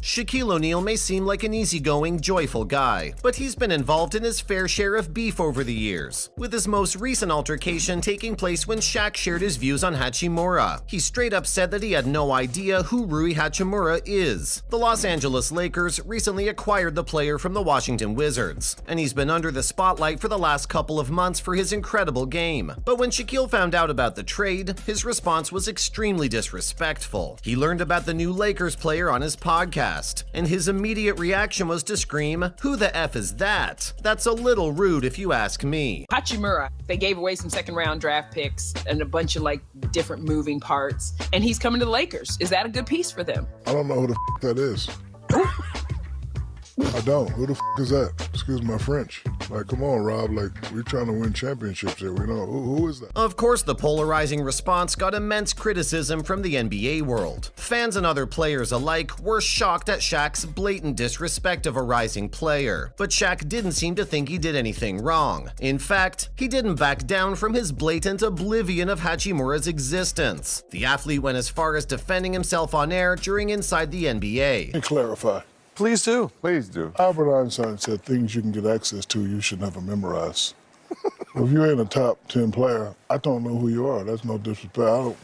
Shaquille O'Neal may seem like an easygoing, joyful guy, but he's been involved in his fair share of beef over the years, with his most recent altercation taking place when Shaq shared his views on Hachimura. He straight up said that he had no idea who Rui Hachimura is. The Los Angeles Lakers recently acquired the player from the Washington Wizards, and he's been under the spotlight for the last couple of months for his incredible game. But when Shaquille found out about the trade, his response was extremely disrespectful. He learned about the new Lakers player on his podcast, and his immediate reaction was to scream, "Who the F is that? That's a little rude if you ask me." Hachimura, they gave away some second-round draft picks and a bunch of different moving parts, and he's coming to the Lakers. Is that a good piece for them? I don't know who the that is. I don't. Who the is that? Excuse my French. Come on, Rob. We're trying to win championships here. We know. Who is that? Of course, the polarizing response got immense criticism from the NBA world. Fans and other players alike were shocked at Shaq's blatant disrespect of a rising player. But Shaq didn't seem to think he did anything wrong. In fact, he didn't back down from his blatant oblivion of Hachimura's existence. The athlete went as far as defending himself on air during Inside the NBA. Let me clarify. Please do. Please do. Albert Einstein said things you can get access to you should never memorize. If you ain't a top 10 player, I don't know who you are. That's no disrespect.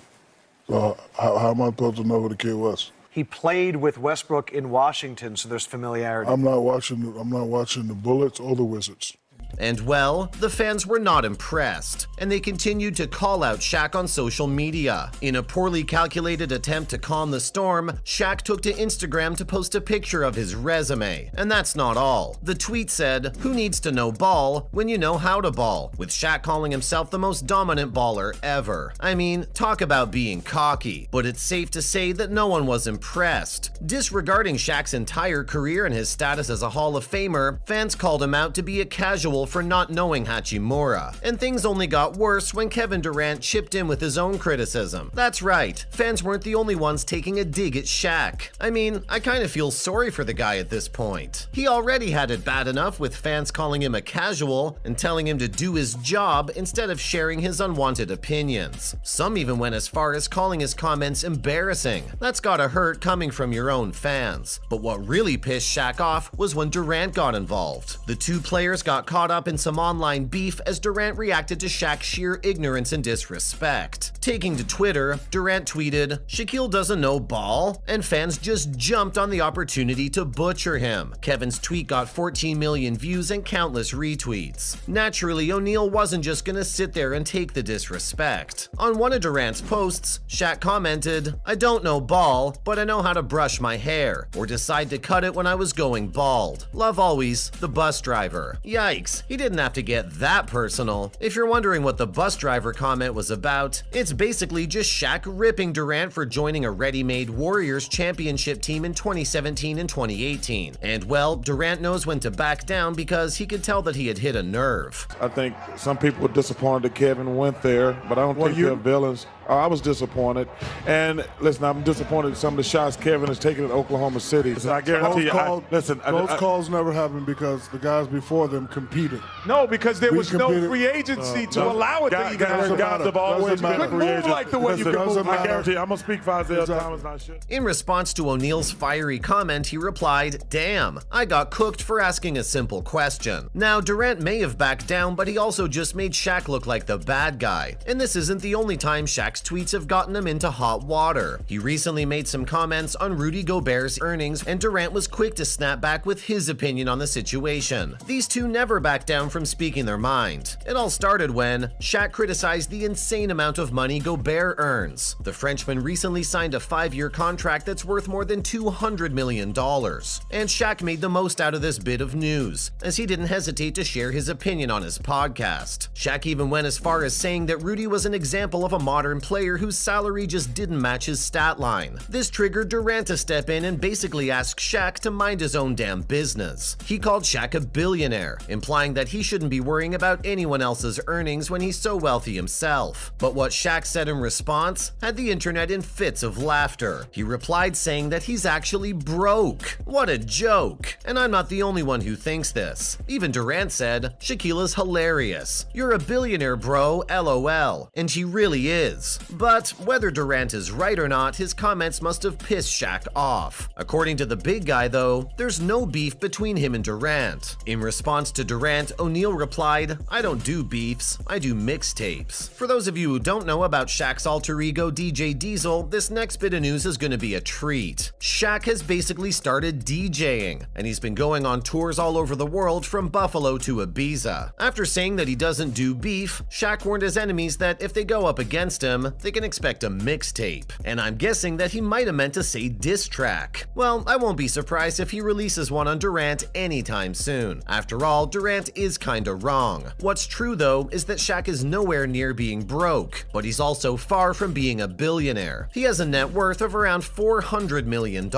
So how am I supposed to know who the kid was? He played with Westbrook in Washington, so there's familiarity. I'm not watching the Bullets or the Wizards. And well, the fans were not impressed, and they continued to call out Shaq on social media. In a poorly calculated attempt to calm the storm, Shaq took to Instagram to post a picture of his resume. And that's not all. The tweet said, "Who needs to know ball when you know how to ball?" with Shaq calling himself the most dominant baller ever. I mean, talk about being cocky, but it's safe to say that no one was impressed. Disregarding Shaq's entire career and his status as a Hall of Famer, fans called him out to be a casual for not knowing Hachimura. And things only got worse when Kevin Durant chipped in with his own criticism. That's right, fans weren't the only ones taking a dig at Shaq. I mean, I kind of feel sorry for the guy at this point. He already had it bad enough with fans calling him a casual and telling him to do his job instead of sharing his unwanted opinions. Some even went as far as calling his comments embarrassing. That's gotta hurt coming from your own fans. But what really pissed Shaq off was when Durant got involved. The two players got caught up in some online beef as Durant reacted to Shaq's sheer ignorance and disrespect. Taking to Twitter, Durant tweeted, "Shaquille doesn't know ball," and fans just jumped on the opportunity to butcher him. Kevin's tweet got 14 million views and countless retweets. Naturally, O'Neal wasn't just gonna sit there and take the disrespect. On one of Durant's posts, Shaq commented, "I don't know ball, but I know how to brush my hair, or decide to cut it when I was going bald. Love always, the bus driver." Yikes, he didn't have to get that personal. If you're wondering what the bus driver comment was about, it's basically just Shaq ripping Durant for joining a ready-made Warriors championship team in 2017 and 2018. And well, Durant knows when to back down because he could tell that he had hit a nerve. I think some people were disappointed that Kevin went there, but I don't think they're villains. I was disappointed. And listen, I'm disappointed in some of the shots Kevin has taken in Oklahoma City. Listen, I guarantee you, those calls never happened because the guys before them competed. No, because there was no free agency to allow it to even happen. Guys have always been a free agent. Like the way you can move. I guarantee you, I'm going to speak for Isaiah Thomas, not shit. In response to O'Neal's fiery comment, he replied, "Damn, I got cooked for asking a simple question." Now, Durant may have backed down, but he also just made Shaq look like the bad guy. And this isn't the only time Shaq's tweets have gotten him into hot water. He recently made some comments on Rudy Gobert's earnings, and Durant was quick to snap back with his opinion on the situation. These two never backed down from speaking their mind. It all started when Shaq criticized the insane amount of money Gobert earns. The Frenchman recently signed a 5-year contract that's worth more than $200 million. And Shaq made the most out of this bit of news, as he didn't hesitate to share his opinion on his podcast. Shaq even went as far as saying that Rudy was an example of a modern player whose salary just didn't match his stat line. This triggered Durant to step in and basically ask Shaq to mind his own damn business. He called Shaq a billionaire, implying that he shouldn't be worrying about anyone else's earnings when he's so wealthy himself. But what Shaq said in response had the internet in fits of laughter. He replied saying that he's actually broke. What a joke! And I'm not the only one who thinks this. Even Durant said, "Shaquille is hilarious. You're a billionaire, bro, LOL." And he really is. news. But whether Durant is right or not, his comments must have pissed Shaq off. According to the big guy, though, there's no beef between him and Durant. In response to Durant, O'Neal replied, "I don't do beefs, I do mixtapes." For those of you who don't know about Shaq's alter ego DJ Diesel, this next bit of news is going to be a treat. Shaq has basically started DJing, and he's been going on tours all over the world from Buffalo to Ibiza. After saying that he doesn't do beef, Shaq warned his enemies that if they go up against him, they can expect a mixtape. And I'm guessing that he might have meant to say diss track. Well, I won't be surprised if he releases one on Durant anytime soon. After all, Durant is kinda wrong. What's true though is that Shaq is nowhere near being broke, but he's also far from being a billionaire. He has a net worth of around $400 million,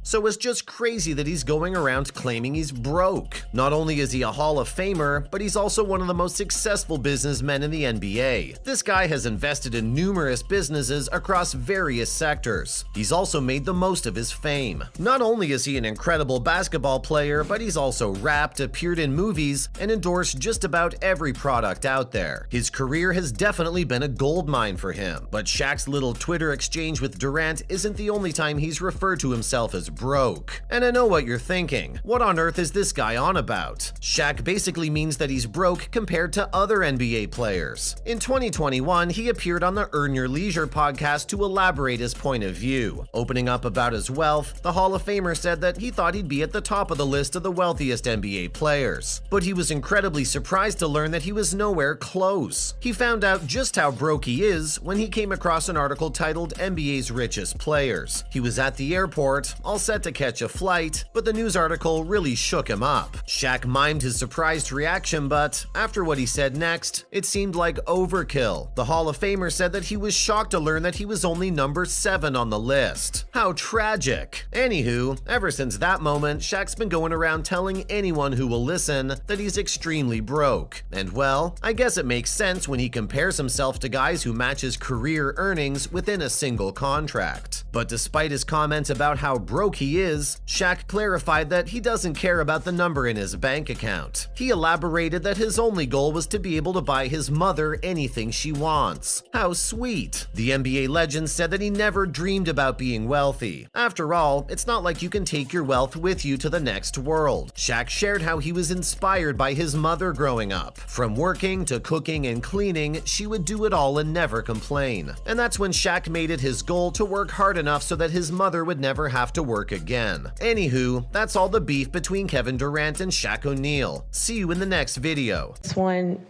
so it's just crazy that he's going around claiming he's broke. Not only is he a Hall of Famer, but he's also one of the most successful businessmen in the NBA. This guy has invested in numerous businesses across various sectors. He's also made the most of his fame. Not only is he an incredible basketball player, but he's also rapped, appeared in movies, and endorsed just about every product out there. His career has definitely been a goldmine for him, but Shaq's little Twitter exchange with Durant isn't the only time he's referred to himself as broke. And I know what you're thinking. What on earth is this guy on about? Shaq basically means that he's broke compared to other NBA players. In 2021, he appeared on the Earn Your Leisure podcast to elaborate his point of view. Opening up about his wealth, the Hall of Famer said that he thought he'd be at the top of the list of the wealthiest NBA players. But he was incredibly surprised to learn that he was nowhere close. He found out just how broke he is when he came across an article titled NBA's Richest Players. He was at the airport, all set to catch a flight, but the news article really shook him up. Shaq mimed his surprised reaction, but after what he said next, it seemed like overkill. The Hall of Famer said that he was shocked to learn that he was only number 7 on the list. How tragic. Anywho, ever since that moment, Shaq's been going around telling anyone who will listen that he's extremely broke. And well, I guess it makes sense when he compares himself to guys who match his career earnings within a single contract. But despite his comments about how broke he is, Shaq clarified that he doesn't care about the number in his bank account. He elaborated that his only goal was to be able to buy his mother anything she wants. How sweet. The NBA legend said that he never dreamed about being wealthy. After all, it's not like you can take your wealth with you to the next world. Shaq shared how he was inspired by his mother growing up. From working to cooking and cleaning, she would do it all and never complain. And that's when Shaq made it his goal to work hard enough so that his mother would never have to work again. Anywho, that's all the beef between Kevin Durant and Shaq O'Neal. See you in the next video. This one,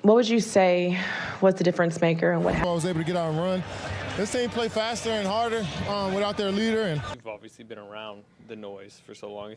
what would you say was the difference maker and what happened? I was able to get out and run. This team play faster and harder without their leader. We've obviously been around the noise for so long.